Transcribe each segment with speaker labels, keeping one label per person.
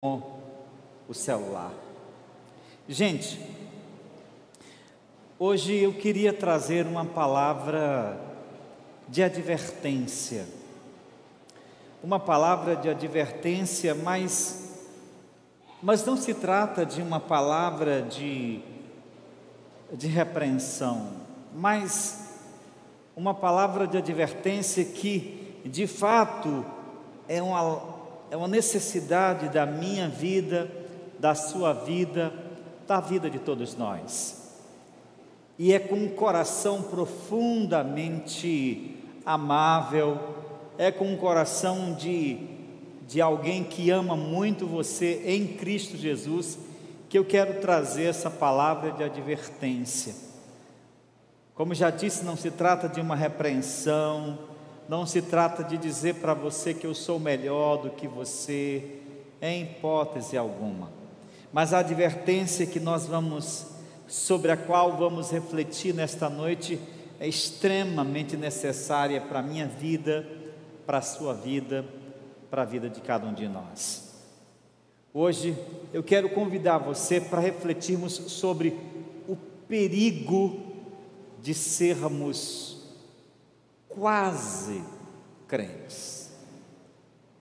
Speaker 1: o celular. Gente, hoje eu queria trazer uma palavra de advertência. Uma palavra de advertência, mas não se trata de uma palavra de repreensão, mas uma palavra de advertência que, de fato, é uma necessidade da minha vida, da sua vida, da vida de todos nós. E é com um coração profundamente amável, é com um coração de alguém que ama muito você em Cristo Jesus, que eu quero trazer essa palavra de advertência. Como já disse, não se trata de uma repreensão, não se trata de dizer para você que eu sou melhor do que você, em hipótese alguma. Mas a advertência sobre a qual vamos refletir nesta noite é extremamente necessária para a minha vida, para a sua vida, para a vida de cada um de nós. Hoje eu quero convidar você para refletirmos sobre o perigo de sermos quase crentes.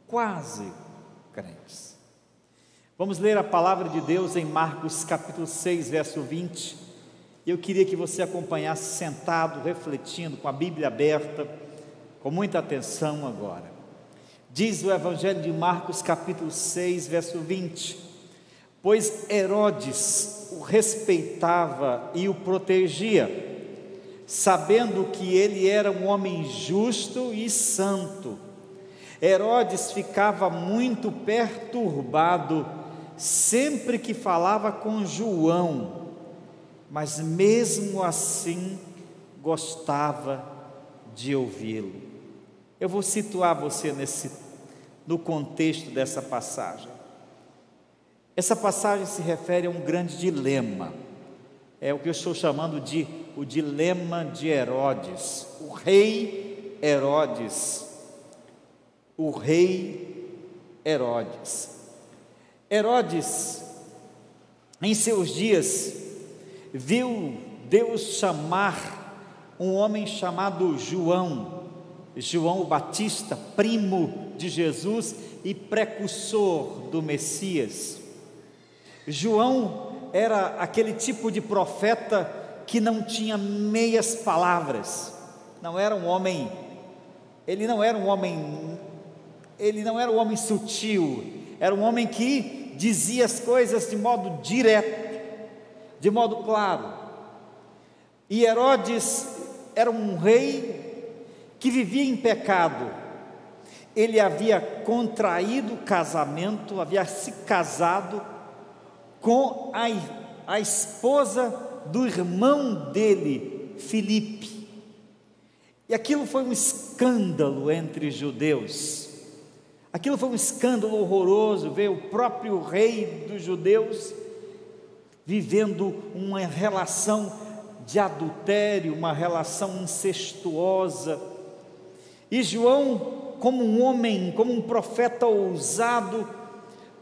Speaker 1: Quase crentes. Vamos ler a palavra de Deus em Marcos capítulo 6, verso 20. Eu queria que você acompanhasse sentado, refletindo, com a Bíblia aberta, com muita atenção agora. Diz o Evangelho de Marcos capítulo 6, verso 20: pois Herodes o respeitava e o protegia, sabendo que ele era um homem justo e santo. Herodes ficava muito perturbado sempre que falava com João, mas mesmo assim gostava de ouvi-lo. Eu vou situar você no contexto dessa passagem. Essa passagem se refere a um grande dilema. É o que eu estou chamando de o dilema de Herodes, o rei Herodes. O rei Herodes. Herodes, em seus dias, viu Deus chamar um homem chamado João o Batista, primo de Jesus e precursor do Messias. João era aquele tipo de profeta que não tinha meias palavras. Ele não era um homem sutil, era um homem que dizia as coisas de modo direto, de modo claro. E Herodes era um rei que vivia em pecado. Ele havia contraído casamento, havia se casado com a esposa do irmão dele, Filipe. E aquilo foi um escândalo entre judeus. Aquilo foi um escândalo horroroso, ver o próprio rei dos judeus vivendo uma relação de adultério, uma relação incestuosa. E João, como um homem, como um profeta ousado,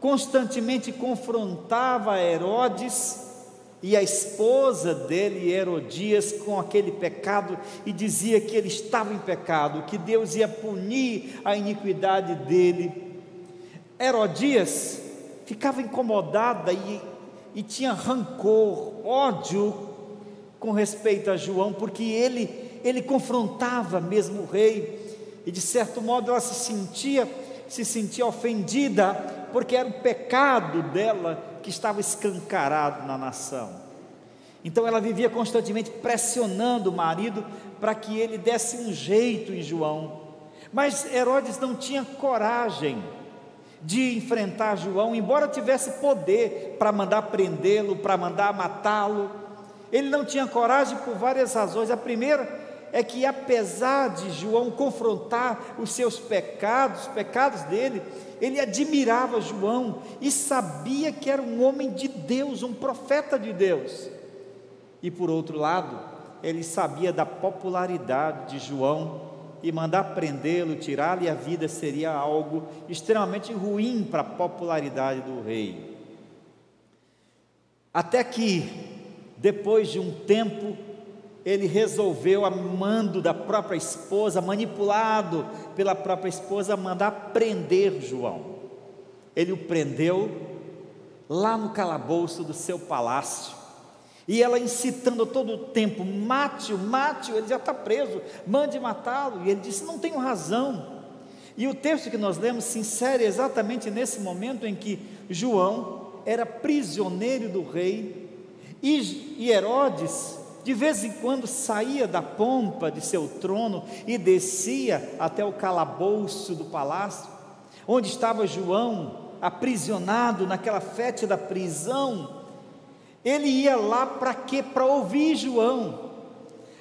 Speaker 1: constantemente confrontava Herodes e a esposa dele, Herodias, com aquele pecado, e dizia que ele estava em pecado, que Deus ia punir a iniquidade dele. Herodias ficava incomodada e tinha rancor, ódio com respeito a João, porque ele confrontava mesmo o rei, e de certo modo ela se sentia ofendida, porque era o pecado dela que estava escancarado na nação. Então ela vivia constantemente pressionando o marido para que ele desse um jeito em João. Mas Herodes não tinha coragem de enfrentar João, embora tivesse poder para mandar prendê-lo, para mandar matá-lo. Ele não tinha coragem por várias razões. A primeira é que, apesar de João confrontar os seus pecados, os pecados dele, ele admirava João e sabia que era um homem de Deus, um profeta de Deus. E por outro lado, ele sabia da popularidade de João e mandar prendê-lo, tirá-lhe a vida, seria algo extremamente ruim para a popularidade do rei. Até que, depois de um tempo, ele resolveu, a mando da própria esposa, manipulado pela própria esposa, mandar prender João. Ele o prendeu lá no calabouço do seu palácio, e ela incitando todo o tempo: mate-o, ele já está preso, mande matá-lo. E ele disse: não tenho razão. E o texto que nós lemos se insere exatamente nesse momento em que João era prisioneiro do rei, e Herodes de vez em quando saía da pompa de seu trono e descia até o calabouço do palácio, onde estava João aprisionado naquela fétida prisão. Ele ia lá para quê? Para ouvir João.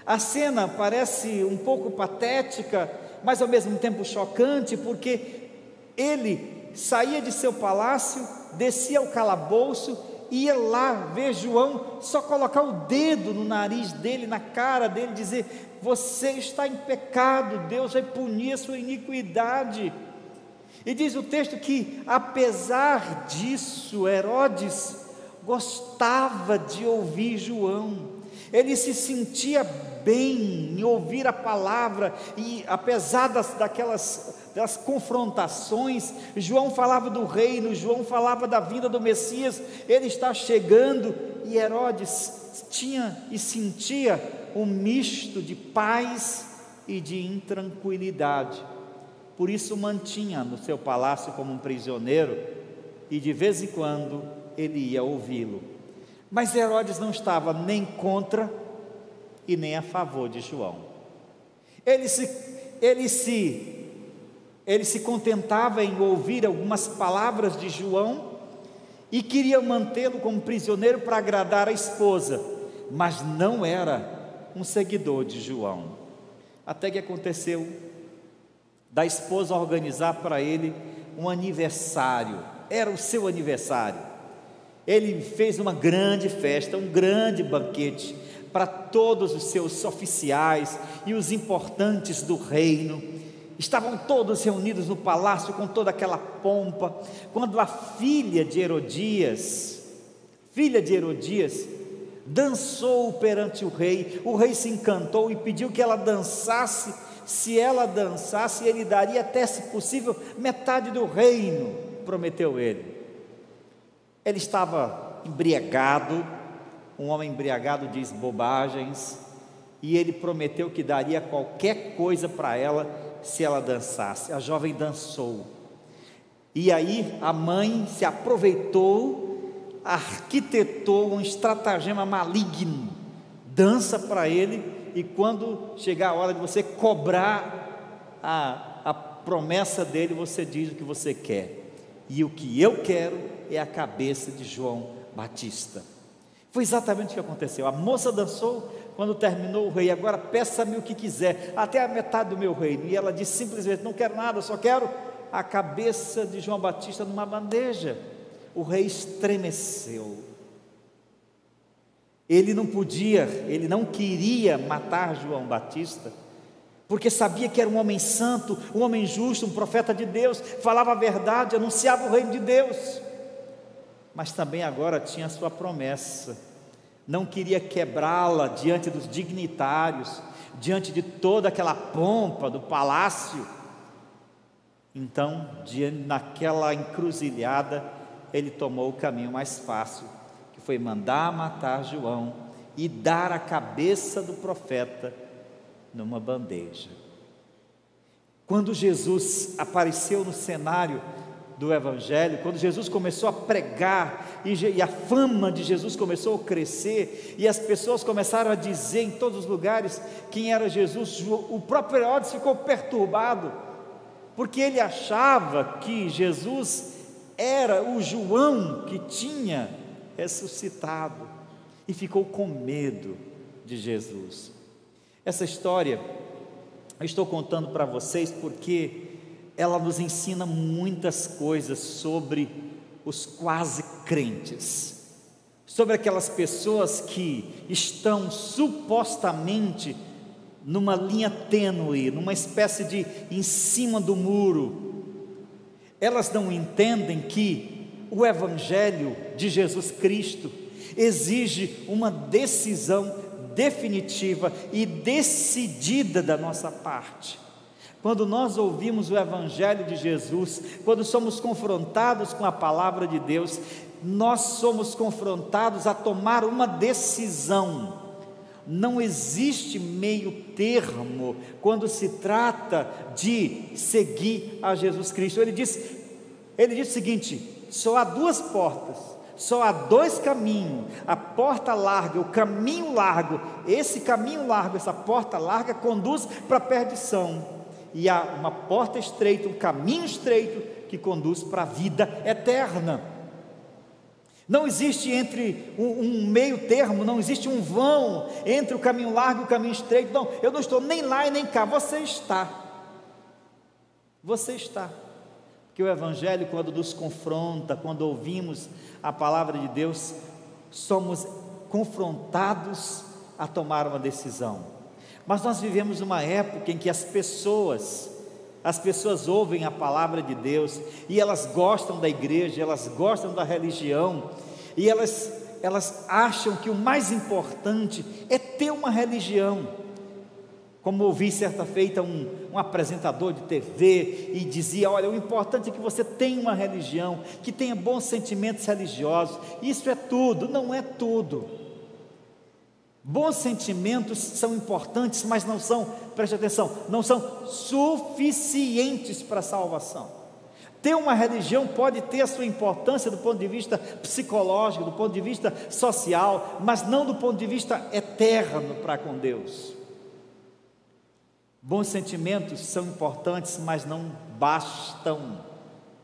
Speaker 1: A cena parece um pouco patética, mas ao mesmo tempo chocante, porque ele saía de seu palácio, descia ao calabouço, ia lá ver João, só colocar o dedo no nariz dele, na cara dele, dizer: você está em pecado, Deus vai punir a sua iniquidade. E diz o texto que, apesar disso, Herodes gostava de ouvir João, ele se sentia bem em ouvir a palavra, e apesar daquelas confrontações, João falava do reino, João falava da vinda do Messias, ele está chegando, e Herodes tinha e sentia um misto de paz e de intranquilidade. Por isso o mantinha no seu palácio como um prisioneiro, e de vez em quando ele ia ouvi-lo. Mas Herodes não estava nem contra e nem a favor de João. Ele se contentava em ouvir algumas palavras de João e queria mantê-lo como prisioneiro para agradar a esposa, mas não era um seguidor de João. Até que aconteceu da esposa organizar para ele um aniversário. Era o seu aniversário. Ele fez uma grande festa, um grande banquete para todos os seus oficiais e os importantes do reino. Estavam todos reunidos no palácio com toda aquela pompa, quando a filha de Herodias, dançou perante o rei se encantou e pediu que ela dançasse. Se ela dançasse, ele daria até, se possível, metade do reino, prometeu ele. Ele estava embriagado, um homem embriagado diz bobagens, e ele prometeu que daria qualquer coisa para ela se ela dançasse. A jovem dançou, e aí a mãe se aproveitou, arquitetou um estratagema maligno: dança para ele, e quando chegar a hora de você cobrar a promessa dele, você diz o que você quer. E o que eu quero é a cabeça de João Batista. Foi exatamente o que aconteceu. A moça dançou, quando terminou o rei: agora peça-me o que quiser, até a metade do meu reino. E ela disse simplesmente: não quero nada, só quero a cabeça de João Batista numa bandeja. O rei estremeceu. Ele não queria matar João Batista, porque sabia que era um homem santo, um homem justo, um profeta de Deus, falava a verdade, anunciava o reino de Deus, mas também agora tinha a sua promessa, não queria quebrá-la diante dos dignitários, diante de toda aquela pompa do palácio. Então, naquela encruzilhada, ele tomou o caminho mais fácil, que foi mandar matar João e dar a cabeça do profeta numa bandeja. Quando Jesus apareceu no cenário do Evangelho, quando Jesus começou a pregar, e a fama de Jesus começou a crescer, e as pessoas começaram a dizer em todos os lugares quem era Jesus, o próprio Herodes ficou perturbado, porque ele achava que Jesus era o João que tinha ressuscitado, e ficou com medo de Jesus. Essa história eu estou contando para vocês porque ela nos ensina muitas coisas sobre os quase crentes, sobre aquelas pessoas que estão supostamente numa linha tênue, numa espécie de em cima do muro. Elas não entendem que o Evangelho de Jesus Cristo exige uma decisão definitiva e decidida da nossa parte. Quando nós ouvimos o Evangelho de Jesus, quando somos confrontados com a palavra de Deus, nós somos confrontados a tomar uma decisão. Não existe meio termo quando se trata de seguir a Jesus Cristo. Ele diz o seguinte: só há duas portas, só há dois caminhos, a porta larga, o caminho largo. Esse caminho largo, essa porta larga conduz para a perdição, e há uma porta estreita, um caminho estreito que conduz para a vida eterna. Não existe entre um meio termo, não existe um vão entre o caminho largo e o caminho estreito. Não, eu não estou nem lá e nem cá, você está. Porque o Evangelho, quando nos confronta, quando ouvimos a palavra de Deus, somos confrontados a tomar uma decisão. Mas nós vivemos uma época em que as pessoas ouvem a palavra de Deus, e elas gostam da igreja, elas gostam da religião, e elas acham que o mais importante é ter uma religião. Como ouvi certa feita um apresentador de TV, e dizia: olha, o importante é que você tenha uma religião, que tenha bons sentimentos religiosos. Isso é tudo. Não é tudo. Bons sentimentos são importantes, mas não são, preste atenção, não são suficientes para a salvação. Ter uma religião pode ter a sua importância do ponto de vista psicológico, do ponto de vista social, mas não do ponto de vista eterno para com Deus. Bons sentimentos são importantes, mas não bastam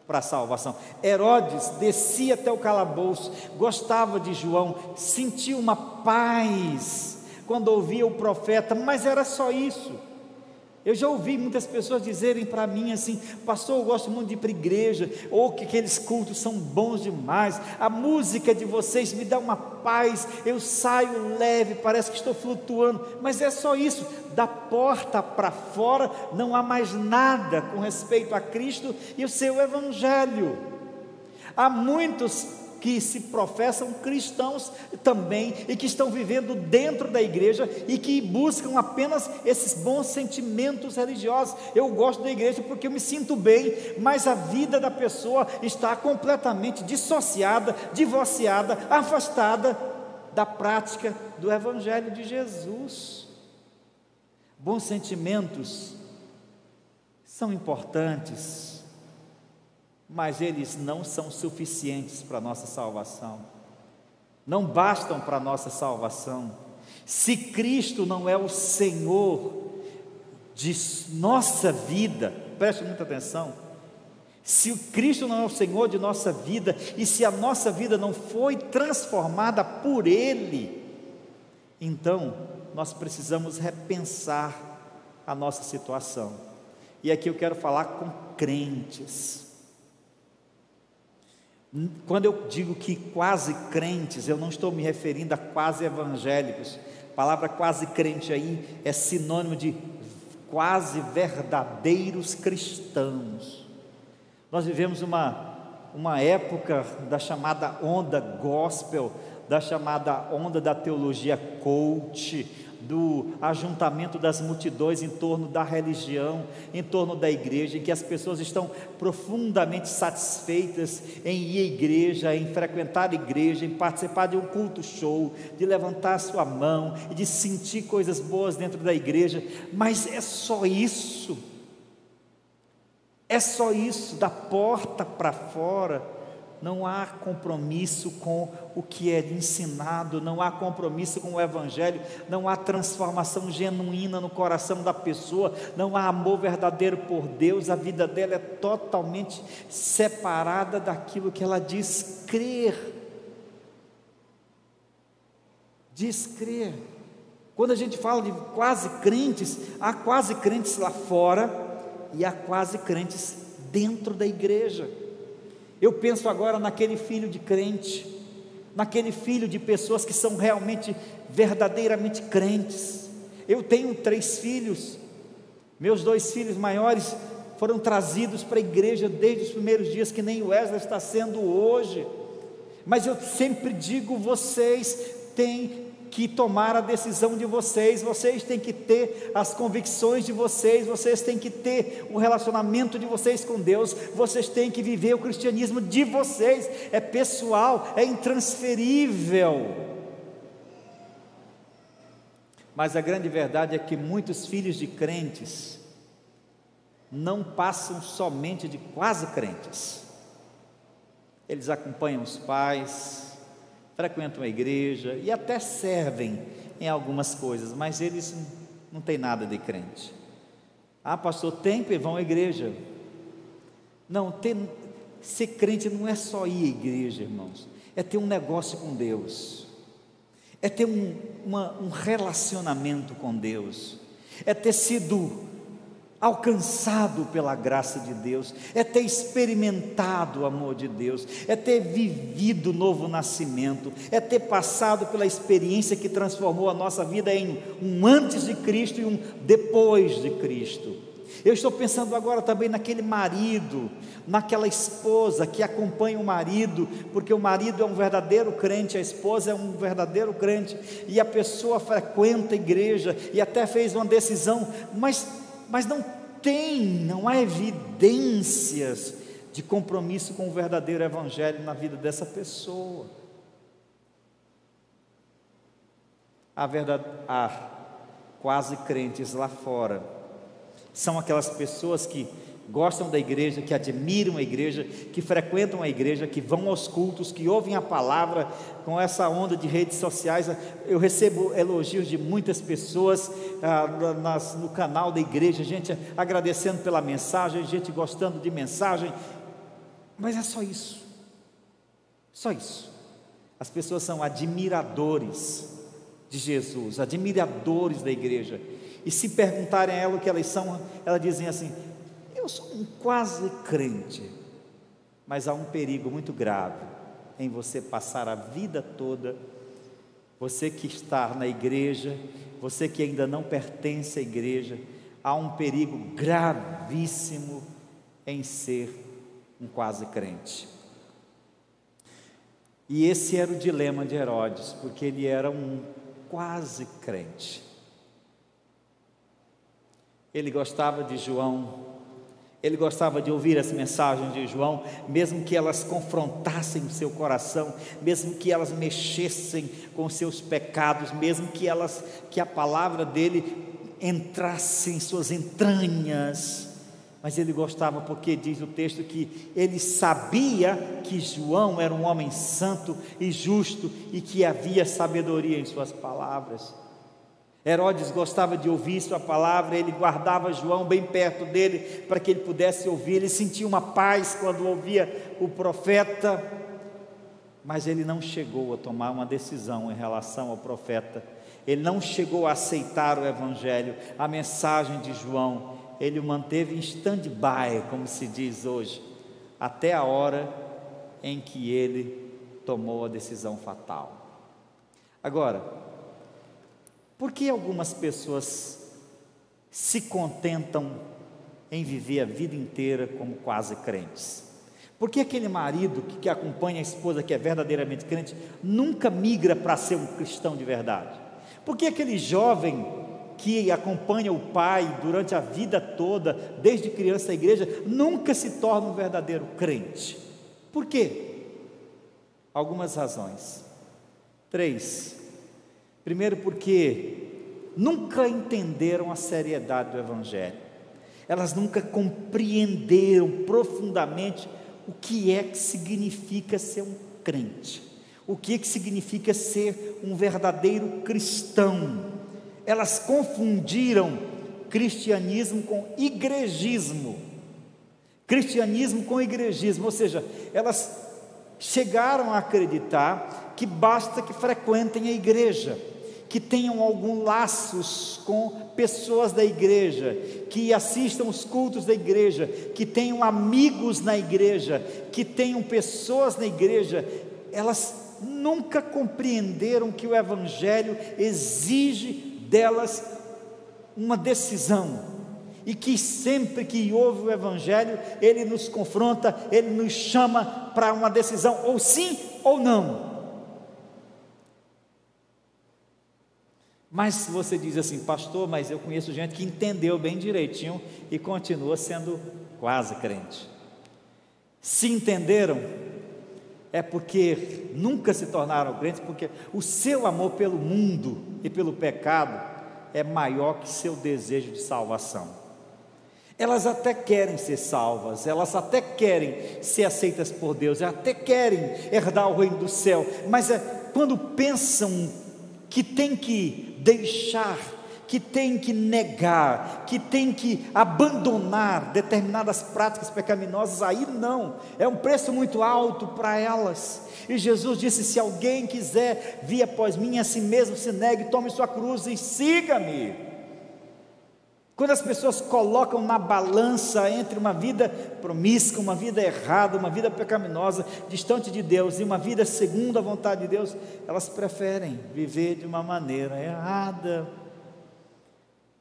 Speaker 1: para a salvação. Herodes descia até o calabouço, gostava de João, sentia uma paz quando ouvia o profeta, mas era só isso. Eu já ouvi muitas pessoas dizerem para mim assim: pastor, eu gosto muito de ir para a igreja, ou que aqueles cultos são bons demais, a música de vocês me dá uma paz, eu saio leve, parece que estou flutuando, mas é só isso. Da porta para fora não há mais nada com respeito a Cristo e o seu Evangelho. Há muitos que se professam cristãos também, e que estão vivendo dentro da igreja, e que buscam apenas esses bons sentimentos religiosos. Eu gosto da igreja porque eu me sinto bem, mas a vida da pessoa está completamente dissociada, divorciada, afastada da prática do Evangelho de Jesus. Bons sentimentos são importantes, mas eles não são suficientes para a nossa salvação, não bastam para a nossa salvação. Se Cristo não é o Senhor de nossa vida, preste muita atenção, se Cristo não é o Senhor de nossa vida, e se a nossa vida não foi transformada por Ele, então nós precisamos repensar a nossa situação. E aqui eu quero falar com crentes. Quando eu digo que quase crentes, eu não estou me referindo a quase evangélicos. A palavra quase crente aí é sinônimo de quase verdadeiros cristãos. Nós vivemos uma época da chamada onda gospel, da chamada onda da teologia coach, do ajuntamento das multidões em torno da religião, em torno da igreja, em que as pessoas estão profundamente satisfeitas em ir à igreja, em frequentar a igreja, em participar de um culto show, de levantar a sua mão e de sentir coisas boas dentro da igreja, mas é só isso, da porta para fora. Não há compromisso com o que é ensinado, não há compromisso com o Evangelho, não há transformação genuína no coração da pessoa, não há amor verdadeiro por Deus. A vida dela é totalmente separada daquilo que ela diz crer. Quando a gente fala de quase crentes, há quase crentes lá fora e há quase crentes dentro da igreja. Eu penso agora naquele filho de crente, naquele filho de pessoas que são realmente, verdadeiramente crentes. Eu tenho 3 filhos, meus 2 filhos maiores foram trazidos para a igreja desde os primeiros dias, que nem o Wesley está sendo hoje, mas eu sempre digo, vocês têm que tomar a decisão de vocês, vocês têm que ter as convicções de vocês, vocês têm que ter o relacionamento de vocês com Deus, vocês têm que viver o cristianismo de vocês, é pessoal, é intransferível. Mas a grande verdade é que muitos filhos de crentes não passam somente de quase crentes, eles acompanham os pais, frequentam a igreja e até servem em algumas coisas, mas eles não têm nada de crente. Ah, pastor, tem que vão à igreja. Não, ser crente não é só ir à igreja, irmãos, é ter um negócio com Deus, é ter um relacionamento com Deus, é ter sido alcançado pela graça de Deus, é ter experimentado o amor de Deus, é ter vivido o novo nascimento, é ter passado pela experiência que transformou a nossa vida em um antes de Cristo e um depois de Cristo. Eu estou pensando agora também naquele marido, naquela esposa que acompanha o marido, porque o marido é um verdadeiro crente, a esposa é um verdadeiro crente, e a pessoa frequenta a igreja e até fez uma decisão, mas não há evidências de compromisso com o verdadeiro evangelho na vida dessa pessoa. Há quase crentes lá fora, são aquelas pessoas que gostam da igreja, que admiram a igreja, que frequentam a igreja, que vão aos cultos, que ouvem a palavra. Com essa onda de redes sociais, eu recebo elogios de muitas pessoas no canal da igreja, gente agradecendo pela mensagem, gente gostando de mensagem, mas é só isso, as pessoas são admiradores de Jesus, admiradores da igreja, e se perguntarem a ela o que elas são, elas dizem assim: eu sou um quase crente, mas há um perigo muito grave em você passar a vida toda, você que está na igreja, você que ainda não pertence à igreja, há um perigo gravíssimo em ser um quase crente. E esse era o dilema de Herodes, porque ele era um quase crente. Ele gostava de João, ele gostava de ouvir as mensagens de João, mesmo que elas confrontassem o seu coração, mesmo que elas mexessem com os seus pecados, mesmo que a palavra dele entrasse em suas entranhas, mas ele gostava, porque diz o texto que ele sabia que João era um homem santo e justo, e que havia sabedoria em suas palavras. Herodes gostava de ouvir sua palavra, ele guardava João bem perto dele, para que ele pudesse ouvir, ele sentia uma paz quando ouvia o profeta, mas ele não chegou a tomar uma decisão em relação ao profeta, ele não chegou a aceitar o evangelho, a mensagem de João, ele o manteve em stand-by, como se diz hoje, até a hora em que ele tomou a decisão fatal. Agora, por que algumas pessoas se contentam em viver a vida inteira como quase crentes? Por que aquele marido que acompanha a esposa, que é verdadeiramente crente, nunca migra para ser um cristão de verdade? Por que aquele jovem que acompanha o pai durante a vida toda, desde criança à igreja, nunca se torna um verdadeiro crente? Por quê? Algumas razões. 3. Primeiro, porque nunca entenderam a seriedade do evangelho, elas nunca compreenderam profundamente o que é que significa ser um crente, o que é que significa ser um verdadeiro cristão. Elas confundiram cristianismo com igrejismo, ou seja, elas chegaram a acreditar que basta que frequentem a igreja, que tenham alguns laços com pessoas da igreja, que assistam os cultos da igreja, que tenham amigos na igreja, que tenham pessoas na igreja. Elas nunca compreenderam que o evangelho exige delas uma decisão, e que sempre que ouve o Evangelho, ele nos confronta, ele nos chama para uma decisão, ou sim ou não. Mas se você diz assim, pastor, mas eu conheço gente que entendeu bem direitinho e continua sendo quase crente. Se entenderam, é porque nunca se tornaram crentes, porque o seu amor pelo mundo e pelo pecado é maior que seu desejo de salvação. Elas até querem ser salvas, elas até querem ser aceitas por Deus, até querem herdar o reino do céu, mas quando pensam que tem que deixar, que tem que negar, que tem que abandonar determinadas práticas pecaminosas, aí não, é um preço muito alto para elas. E Jesus disse: se alguém quiser vir após mim, a si mesmo se negue, tome sua cruz e siga-me. Quando as pessoas colocam na balança entre uma vida promíscua, uma vida errada, uma vida pecaminosa, distante de Deus, e uma vida segundo a vontade de Deus, elas preferem viver de uma maneira errada.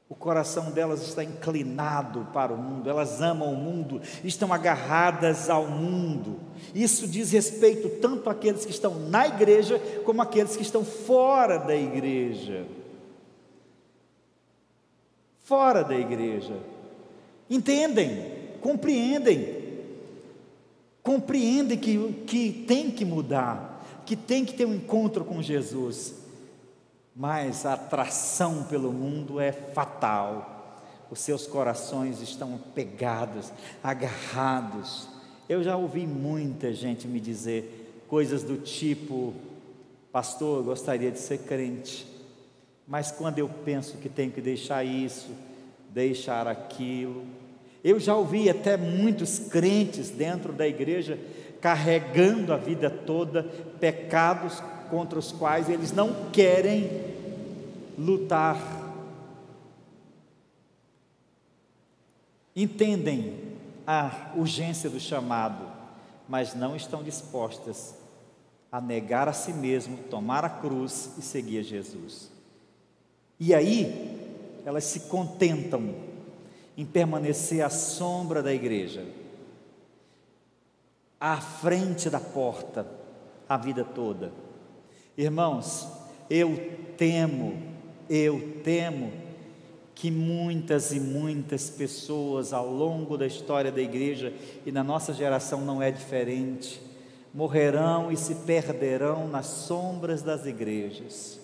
Speaker 1: O coração delas está inclinado para o mundo, elas amam o mundo, estão agarradas ao mundo. Isso diz respeito tanto àqueles que estão na igreja, como àqueles que estão fora da igreja. Fora da igreja, entendem, compreendem que tem que mudar, que tem que ter um encontro com Jesus, mas a atração pelo mundo é fatal, os seus corações estão pegados, agarrados. Eu já ouvi muita gente me dizer coisas do tipo: pastor, eu gostaria de ser crente, mas quando eu penso que tenho que deixar isso, deixar aquilo. Eu já ouvi até muitos crentes dentro da igreja carregando a vida toda pecados contra os quais eles não querem lutar. Entendem a urgência do chamado, mas não estão dispostas a negar a si mesmo, tomar a cruz e seguir a Jesus. E aí, elas se contentam em permanecer à sombra da igreja, à frente da porta, a vida toda. Irmãos, eu temo que muitas e muitas pessoas ao longo da história da igreja, e na nossa geração não é diferente, morrerão e se perderão nas sombras das igrejas,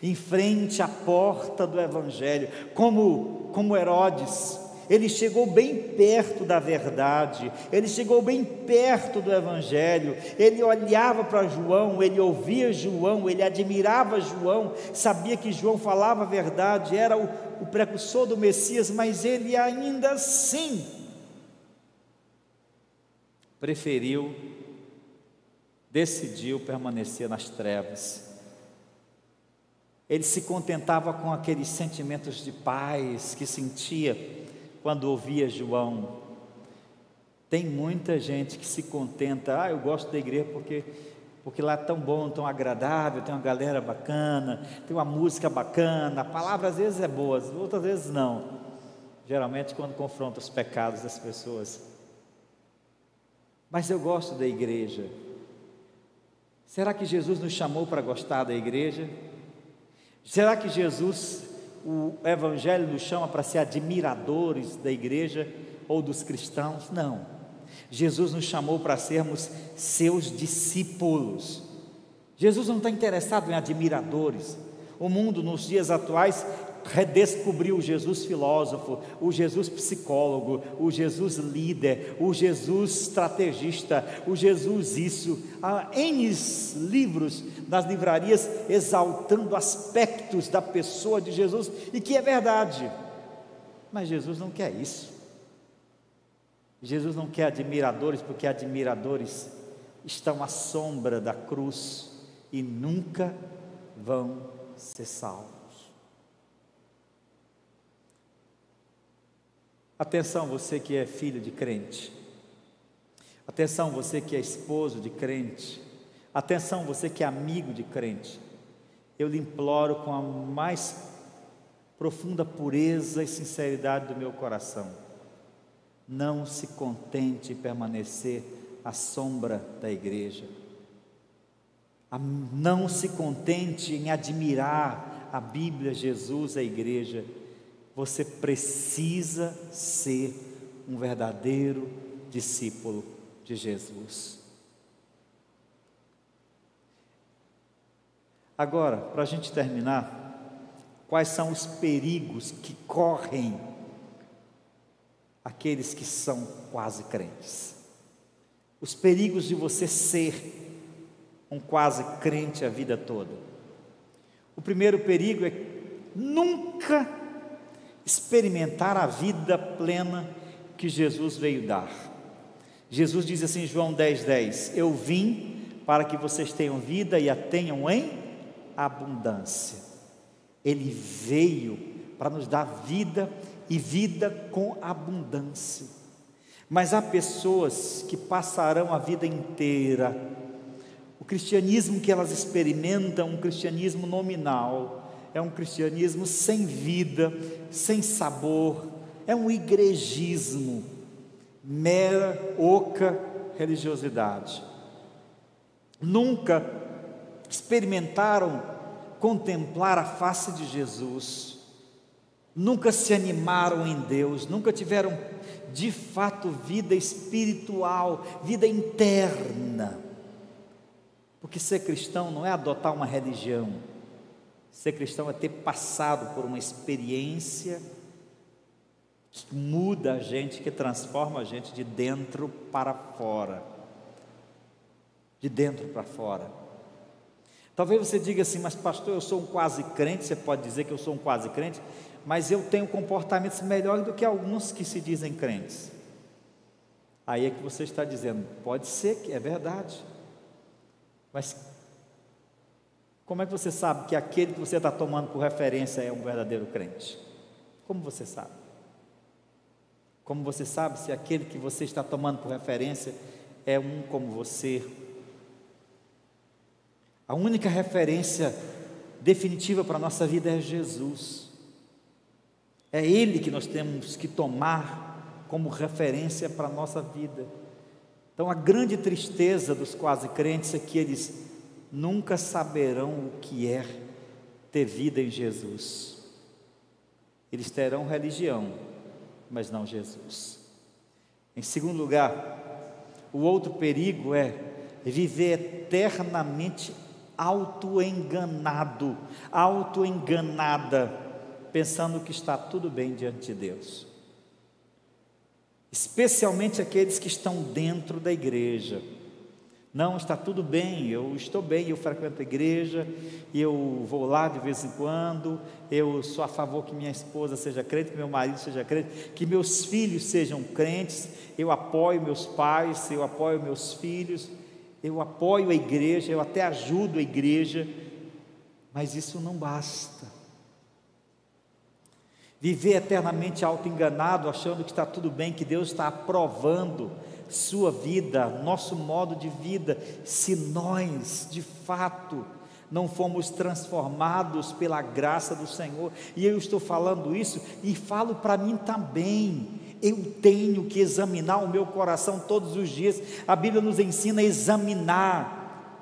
Speaker 1: em frente à porta do Evangelho, como Herodes. Ele chegou bem perto da verdade, ele chegou bem perto do Evangelho, ele olhava para João, ele ouvia João, ele admirava João, sabia que João falava a verdade, era o precursor do Messias, mas ele ainda assim decidiu permanecer nas trevas. Ele se contentava com aqueles sentimentos de paz que sentia quando ouvia João. Tem muita gente que se contenta: eu gosto da igreja porque lá é tão bom, tão agradável, tem uma galera bacana, tem uma música bacana, a palavra às vezes é boa, outras vezes não, geralmente quando confronta os pecados das pessoas. Mas eu gosto da igreja. Será que Jesus nos chamou para gostar da igreja? Será que Jesus, o Evangelho nos chama para ser admiradores da igreja ou dos cristãos? Não, Jesus nos chamou para sermos seus discípulos. Jesus não está interessado em admiradores. O mundo nos dias atuais redescobriu o Jesus filósofo, o Jesus psicólogo, o Jesus líder, o Jesus estrategista, o Jesus isso. Há N livros nas livrarias exaltando aspectos da pessoa de Jesus, e que é verdade, mas Jesus não quer isso. Jesus não quer admiradores, porque admiradores estão à sombra da cruz e nunca vão ser salvos. Atenção, você que é filho de crente. Atenção, você que é esposo de crente. Atenção, você que é amigo de crente. Eu lhe imploro com a mais profunda pureza e sinceridade do meu coração. Não se contente em permanecer à sombra da igreja. Não se contente em admirar a Bíblia, Jesus, a igreja. Você precisa ser um verdadeiro discípulo de Jesus. Agora, para a gente terminar, quais são os perigos que correm aqueles que são quase crentes? Os perigos de você ser um quase crente a vida toda. O primeiro perigo é nunca experimentar a vida plena que Jesus veio dar. Jesus diz assim em João 10:10: eu vim para que vocês tenham vida e a tenham em abundância. Ele veio para nos dar vida e vida com abundância. Mas há pessoas que passarão a vida inteira, o cristianismo que elas experimentam, um cristianismo nominal, é um cristianismo sem vida, sem sabor, é um igrejismo, mera, oca religiosidade. Nunca experimentaram contemplar a face de Jesus, nunca se animaram em Deus, nunca tiveram de fato vida espiritual, vida interna. Porque ser cristão não é adotar uma religião, ser cristão é ter passado por uma experiência que muda a gente, que transforma a gente de dentro para fora. De dentro para fora. Talvez você diga assim, mas pastor, eu sou um quase crente. Você pode dizer que eu sou um quase crente, mas eu tenho comportamentos melhores do que alguns que se dizem crentes. Aí é que você está dizendo, pode ser que é verdade, mas como é que você sabe que aquele que você está tomando por referência é um verdadeiro crente? Como você sabe? Como você sabe se aquele que você está tomando por referência é um como você? A única referência definitiva para a nossa vida é Jesus. É Ele que nós temos que tomar como referência para a nossa vida. Então a grande tristeza dos quase crentes é que eles nunca saberão o que é ter vida em Jesus. Eles terão religião, mas não Jesus. Em segundo lugar, o outro perigo é viver eternamente autoenganado, autoenganada, pensando que está tudo bem diante de Deus. Especialmente aqueles que estão dentro da igreja. Não, está tudo bem, eu estou bem, eu frequento a igreja, eu vou lá de vez em quando, eu sou a favor que minha esposa seja crente, que meu marido seja crente, que meus filhos sejam crentes, eu apoio meus pais, eu apoio meus filhos, eu apoio a igreja, eu até ajudo a igreja, mas isso não basta. Viver eternamente autoenganado, achando que está tudo bem, que Deus está aprovando sua vida, nosso modo de vida, se nós, de fato, não fomos transformados pela graça do Senhor. E eu estou falando isso e falo para mim também. Eu tenho que examinar o meu coração todos os dias. A Bíblia nos ensina a examinar.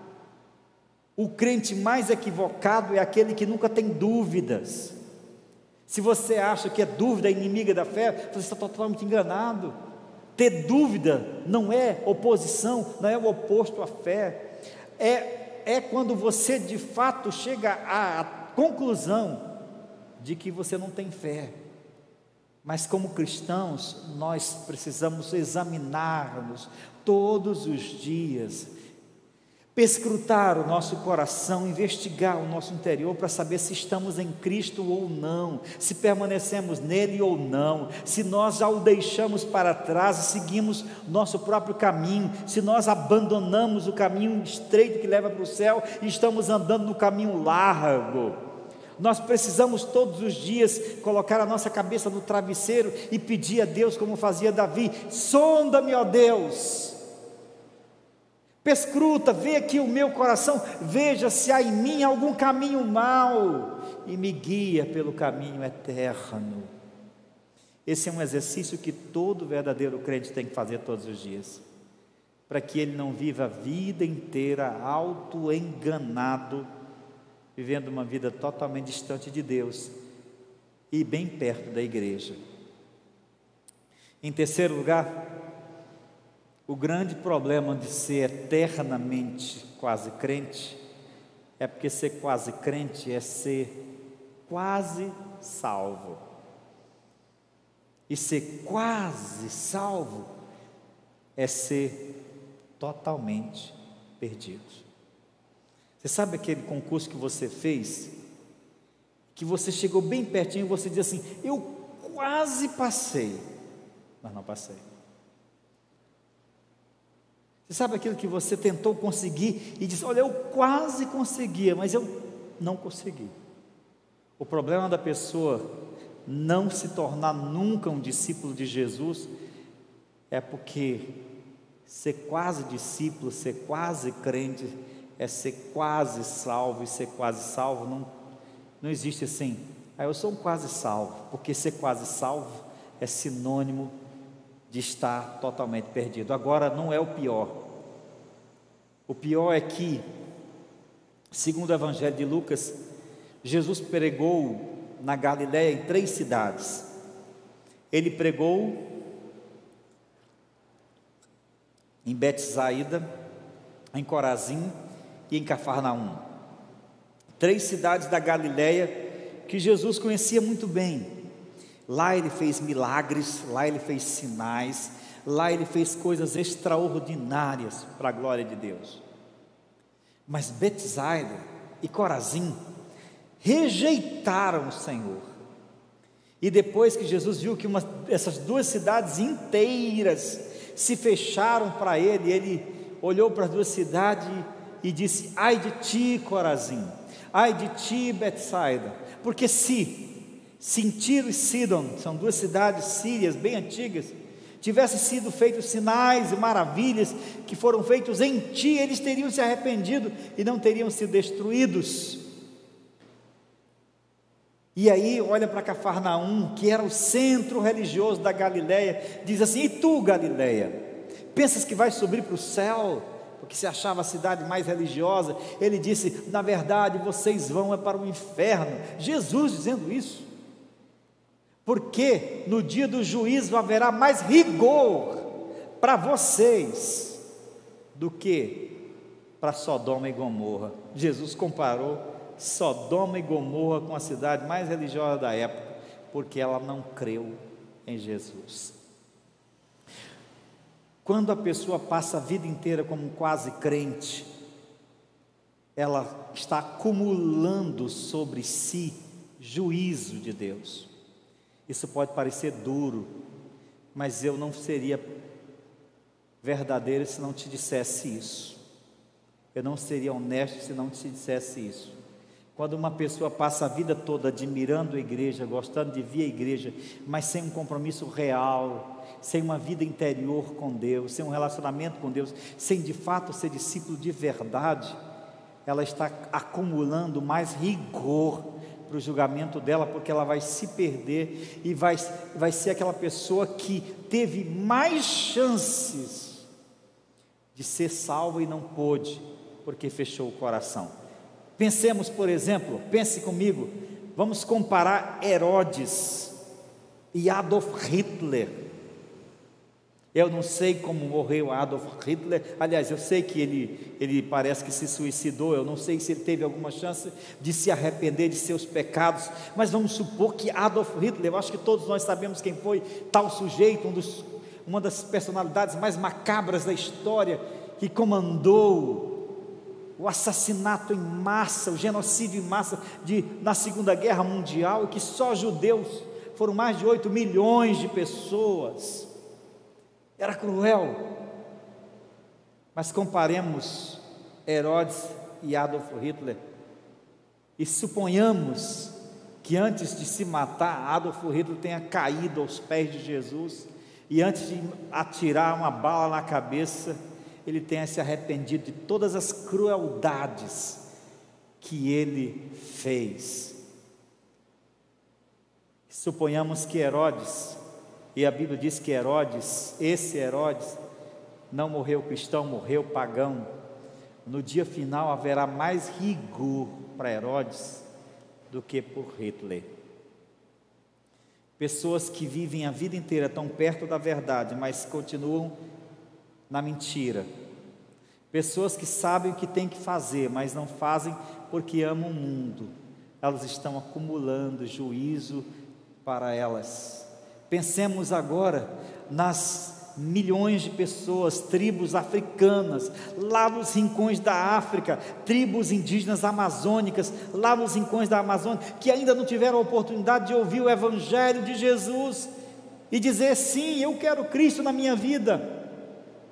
Speaker 1: O crente mais equivocado é aquele que nunca tem dúvidas. Se você acha que a dúvida é inimiga da fé, você está totalmente enganado. Ter dúvida não é oposição, não é o oposto à fé. É quando você de fato chega à conclusão de que você não tem fé. Mas como cristãos, nós precisamos examinar-nos todos os dias, perscrutar o nosso coração, investigar o nosso interior para saber se estamos em Cristo ou não, se permanecemos nele ou não, se nós já o deixamos para trás e seguimos nosso próprio caminho, se nós abandonamos o caminho estreito que leva para o céu e estamos andando no caminho largo. Nós precisamos todos os dias colocar a nossa cabeça no travesseiro e pedir a Deus, como fazia Davi: sonda-me, ó Deus, Perscruta, vê aqui o meu coração, veja se há em mim algum caminho mau e me guia pelo caminho eterno. Esse é um exercício que todo verdadeiro crente tem que fazer todos os dias, para que ele não viva a vida inteira auto-enganado, vivendo uma vida totalmente distante de Deus e bem perto da igreja. Em terceiro lugar, o grande problema de ser eternamente quase crente é porque ser quase crente é ser quase salvo. E ser quase salvo é ser totalmente perdido. Você sabe aquele concurso que você fez, que você chegou bem pertinho e você diz assim: eu quase passei, mas não passei. Você sabe aquilo que você tentou conseguir e disse: olha, eu quase conseguia, mas eu não consegui. O problema da pessoa não se tornar nunca um discípulo de Jesus é porque ser quase discípulo, ser quase crente, é ser quase salvo, e ser quase salvo não existe assim, eu sou um quase salvo, porque ser quase salvo é sinônimo de estar totalmente perdido. Agora, não é o pior. O pior é que, segundo o Evangelho de Lucas, Jesus pregou na Galiléia em 3 cidades. Ele pregou em Betsaída, em Corazim e em Cafarnaum. 3 cidades da Galiléia que Jesus conhecia muito bem. Lá ele fez milagres, lá ele fez sinais, lá ele fez coisas extraordinárias para a glória de Deus. Mas Betsaída e Corazim rejeitaram o Senhor. E depois que Jesus viu que essas 2 cidades inteiras se fecharam para ele, ele olhou para as 2 cidades e disse: ai de ti, Corazim, ai de ti, Betsaída, porque se Tiro e Sidom, são 2 cidades sírias bem antigas, tivessem sido feitos sinais e maravilhas que foram feitos em ti, eles teriam se arrependido e não teriam sido destruídos. E aí olha para Cafarnaum, que era o centro religioso da Galiléia, diz assim: e tu, Galiléia, pensas que vai subir para o céu, porque se achava a cidade mais religiosa? Ele disse: na verdade vocês vão para o inferno. Jesus dizendo isso, porque no dia do juízo haverá mais rigor para vocês do que para Sodoma e Gomorra. Jesus comparou Sodoma e Gomorra com a cidade mais religiosa da época, porque ela não creu em Jesus. Quando a pessoa passa a vida inteira como quase crente, ela está acumulando sobre si juízo de Deus. Isso pode parecer duro, mas eu não seria verdadeiro se não te dissesse isso. Eu não seria honesto se não te dissesse isso. Quando uma pessoa passa a vida toda admirando a igreja, gostando de vir à igreja, mas sem um compromisso real, sem uma vida interior com Deus, sem um relacionamento com Deus, sem de fato ser discípulo de verdade, ela está acumulando mais rigor para o julgamento dela, porque ela vai se perder e vai ser aquela pessoa que teve mais chances de ser salva e não pôde, porque fechou o coração. Pensemos, por exemplo, pense comigo, vamos comparar Herodes e Adolf Hitler. Eu não sei como morreu Adolf Hitler, aliás, eu sei que ele parece que se suicidou, eu não sei se ele teve alguma chance de se arrepender de seus pecados, mas vamos supor que Adolf Hitler, eu acho que todos nós sabemos quem foi tal sujeito, uma das personalidades mais macabras da história, que comandou o assassinato em massa, o genocídio em massa na Segunda Guerra Mundial, e que só judeus, foram mais de 8 milhões de pessoas. Era cruel. Mas comparemos Herodes e Adolf Hitler, e suponhamos que antes de se matar, Adolf Hitler tenha caído aos pés de Jesus, e antes de atirar uma bala na cabeça, ele tenha se arrependido de todas as crueldades que ele fez. Suponhamos que Herodes, e a Bíblia diz que Herodes, esse Herodes, não morreu cristão, morreu pagão. No dia final haverá mais rigor para Herodes do que por Hitler. Pessoas que vivem a vida inteira tão perto da verdade, mas continuam na mentira. Pessoas que sabem o que tem que fazer, mas não fazem porque amam o mundo. Elas estão acumulando juízo para elas. Pensemos agora nas milhões de pessoas, tribos africanas, lá nos rincões da África, tribos indígenas amazônicas, lá nos rincões da Amazônia, que ainda não tiveram a oportunidade de ouvir o Evangelho de Jesus e dizer: sim, eu quero Cristo na minha vida.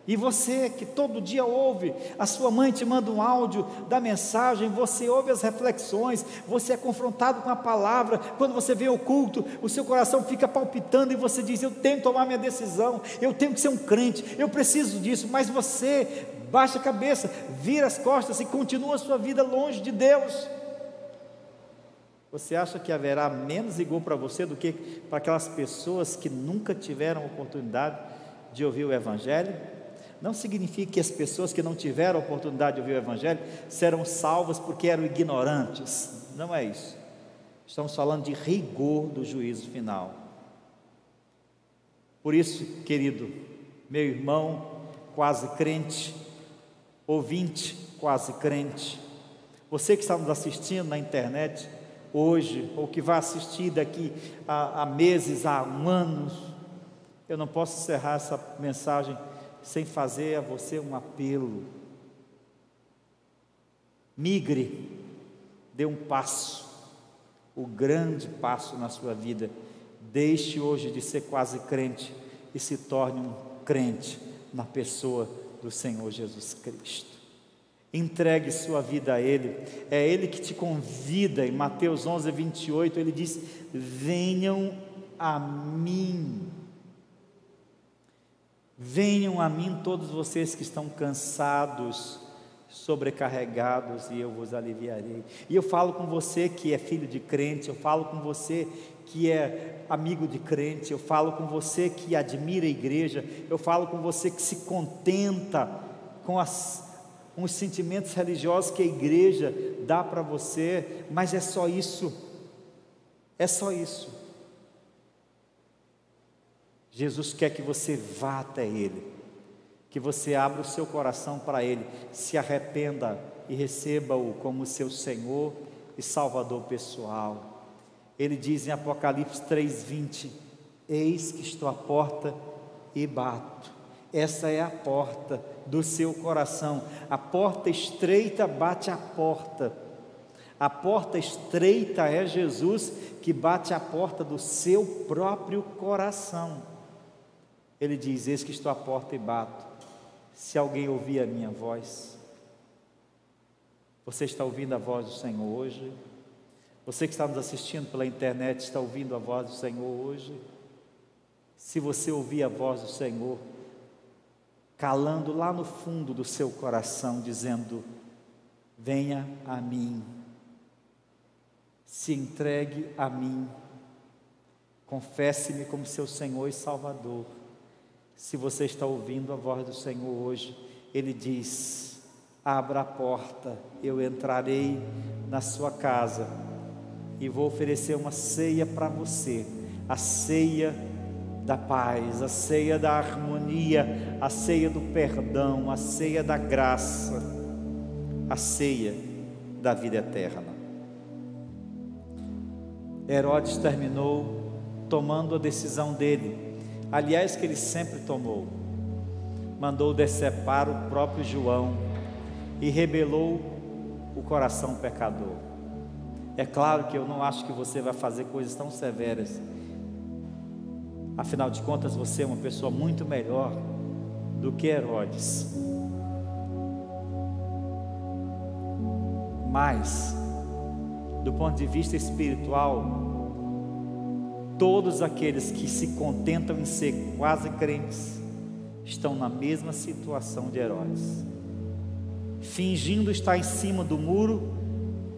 Speaker 1: E você que todo dia ouve, a sua mãe te manda um áudio da mensagem, você ouve as reflexões, você é confrontado com a palavra, quando você vê o culto, o seu coração fica palpitando e você diz: eu tenho que tomar minha decisão, eu tenho que ser um crente, eu preciso disso. Mas você baixa a cabeça, vira as costas e continua a sua vida longe de Deus. Você acha que haverá menos rigor para você do que para aquelas pessoas que nunca tiveram oportunidade de ouvir o Evangelho? Não significa que as pessoas que não tiveram a oportunidade de ouvir o Evangelho serão salvas porque eram ignorantes. Não é isso. Estamos falando de rigor do juízo final. Por isso, querido, meu irmão quase crente, ouvinte quase crente, você que está nos assistindo na internet hoje, ou que vai assistir daqui a meses, a anos, eu não posso encerrar essa mensagem sem fazer a você um apelo. Migre, dê um passo, o grande passo na sua vida. Deixe hoje de ser quase crente e se torne um crente na pessoa do Senhor Jesus Cristo. Entregue sua vida a Ele. É Ele que te convida. Em Mateus 11, 28, Ele diz: venham a mim. Venham a mim todos vocês que estão cansados, sobrecarregados, e eu vos aliviarei. E eu falo com você que é filho de crente, eu falo com você que é amigo de crente, eu falo com você que admira a igreja, eu falo com você que se contenta com os sentimentos religiosos que a igreja dá para você, mas é só isso, é só isso. Jesus quer que você vá até Ele, que você abra o seu coração para Ele, se arrependa e receba-o como seu Senhor e Salvador pessoal. Ele diz em Apocalipse 3:20: eis que estou à porta e bato. Essa é a porta do seu coração. A porta estreita bate a porta. A porta estreita é Jesus que bate a porta do seu próprio coração. Ele diz: eis que estou à porta e bato. Se alguém ouvir a minha voz. Você está ouvindo a voz do Senhor hoje? Você que está nos assistindo pela internet está ouvindo a voz do Senhor hoje? Se você ouvir a voz do Senhor, calando lá no fundo do seu coração, dizendo: venha a mim, se entregue a mim, confesse-me como seu Senhor e Salvador. Se você está ouvindo a voz do Senhor hoje, Ele diz: abra a porta, eu entrarei na sua casa e vou oferecer uma ceia para você, a ceia da paz, a ceia da harmonia, a ceia do perdão, a ceia da graça, a ceia da vida eterna. Herodes terminou tomando a decisão dele, aliás, que ele sempre tomou. Mandou decepar o próprio João e rebelou o coração pecador. É claro que eu não acho que você vai fazer coisas tão severas. Afinal de contas, você é uma pessoa muito melhor do que Herodes. Mas, do ponto de vista espiritual, todos aqueles que se contentam em ser quase crentes, estão na mesma situação de Herodes, fingindo estar em cima do muro,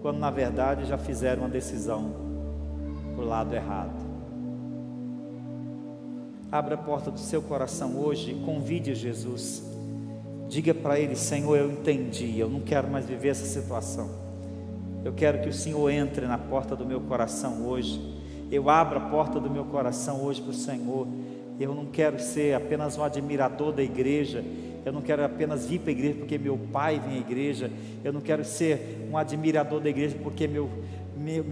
Speaker 1: quando na verdade já fizeram uma decisão para o lado errado. Abra a porta do seu coração hoje e convide Jesus. Diga para Ele: Senhor, eu entendi, eu não quero mais viver essa situação. Eu quero que o Senhor entre na porta do meu coração hoje. Eu abro a porta do meu coração hoje para o Senhor. Eu não quero ser apenas um admirador da igreja. Eu não quero apenas vir para a igreja porque meu pai vem à igreja. Eu não quero ser um admirador da igreja porque meu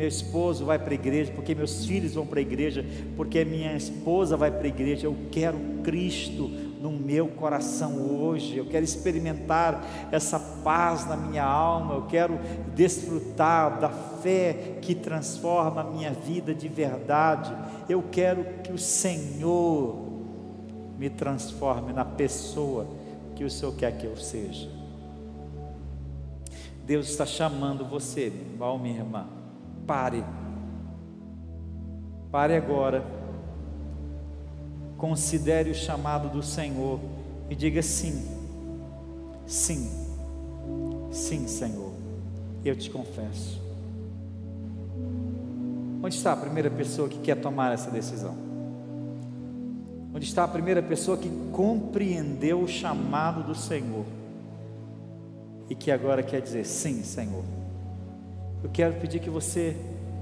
Speaker 1: esposo vai para a igreja, porque meus filhos vão para a igreja, porque minha esposa vai para a igreja. Eu quero Cristo no meu coração hoje. Eu quero experimentar essa paz na minha alma. Eu quero desfrutar da fé que transforma a minha vida de verdade. Eu quero que o Senhor me transforme na pessoa que o Senhor quer que eu seja. Deus está chamando você, meu irmão, minha irmã. Pare agora, considere o chamado do Senhor e diga sim, sim, sim, Senhor, eu te confesso. Onde está a primeira pessoa que quer tomar essa decisão? Onde está a primeira pessoa que compreendeu o chamado do Senhor e que agora quer dizer sim, Senhor? Eu quero pedir que você,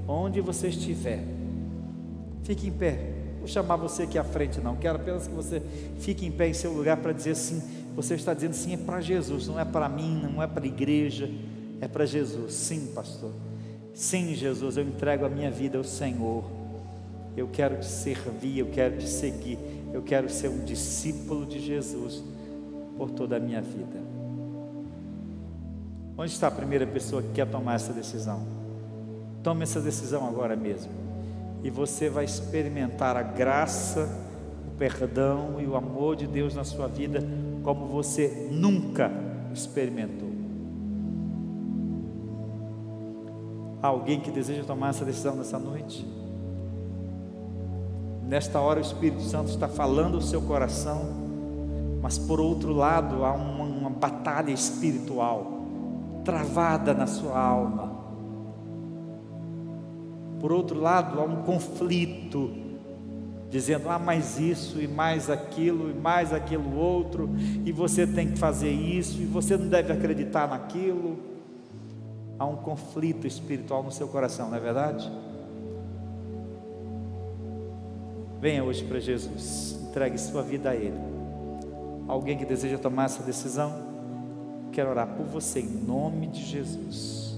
Speaker 1: onde você estiver, fique em pé. Vou chamar você aqui à frente, não. Quero apenas que você fique em pé em seu lugar para dizer sim. Você está dizendo sim, é para Jesus, não é para mim, não é para a igreja, é para Jesus. Sim, pastor. Sim, Jesus, eu entrego a minha vida ao Senhor. Eu quero te servir, eu quero te seguir. Eu quero ser um discípulo de Jesus por toda a minha vida. Onde está a primeira pessoa que quer tomar essa decisão? Tome essa decisão agora mesmo. E você vai experimentar a graça, o perdão e o amor de Deus na sua vida como você nunca experimentou. Há alguém que deseja tomar essa decisão nessa noite? Nesta hora o Espírito Santo está falando ao seu coração, mas por outro lado há uma batalha espiritual travada na sua alma. Por outro lado há um conflito, dizendo mais isso e mais aquilo outro, e você tem que fazer isso, e você não deve acreditar naquilo. Há um conflito espiritual no seu coração, não é verdade? Venha hoje para Jesus, entregue sua vida a Ele. Alguém que deseja tomar essa decisão? Quero orar por você em nome de Jesus.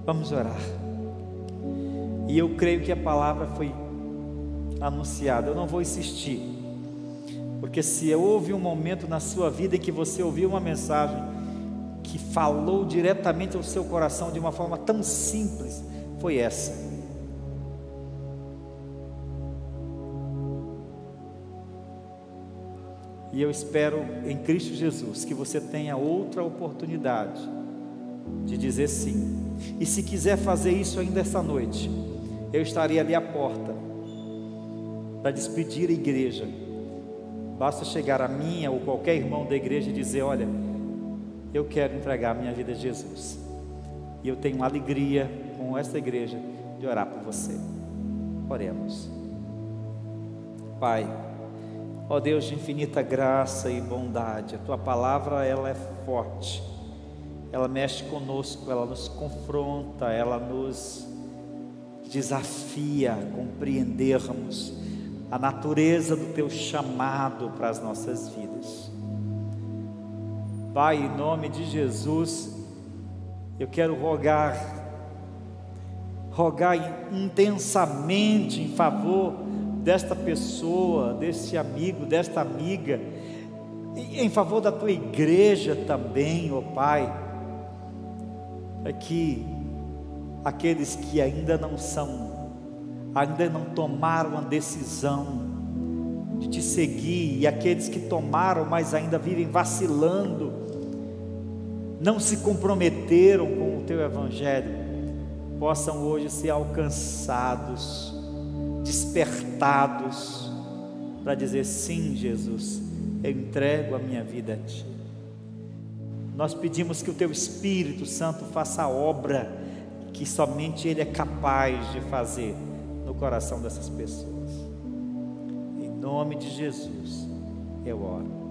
Speaker 1: Vamos orar. E eu creio que a palavra foi anunciada. Eu não vou insistir, porque se houve um momento na sua vida em que você ouviu uma mensagem que falou diretamente ao seu coração de uma forma tão simples, foi essa. E eu espero em Cristo Jesus que você tenha outra oportunidade de dizer sim. E se quiser fazer isso ainda essa noite, eu estarei ali à porta para despedir a igreja. Basta chegar a minha ou qualquer irmão da igreja e dizer: olha, eu quero entregar a minha vida a Jesus, e eu tenho alegria com esta igreja de orar por você. Oremos. Pai, ó Deus de infinita graça e bondade, a Tua palavra ela é forte, ela mexe conosco, ela nos confronta, ela nos desafia a compreendermos a natureza do Teu chamado para as nossas vidas. Pai, em nome de Jesus, eu quero rogar intensamente em favor desta pessoa, deste amigo, desta amiga, e em favor da Tua igreja também, ó Pai, é que aqueles que ainda não tomaram a decisão de Te seguir, e aqueles que tomaram, mas ainda vivem vacilando, não se comprometeram com o Teu Evangelho, possam hoje ser alcançados despertados para dizer: sim, Jesus, eu entrego a minha vida a Ti. Nós pedimos que o Teu Espírito Santo faça a obra que somente Ele é capaz de fazer no coração dessas pessoas. Em nome de Jesus eu oro.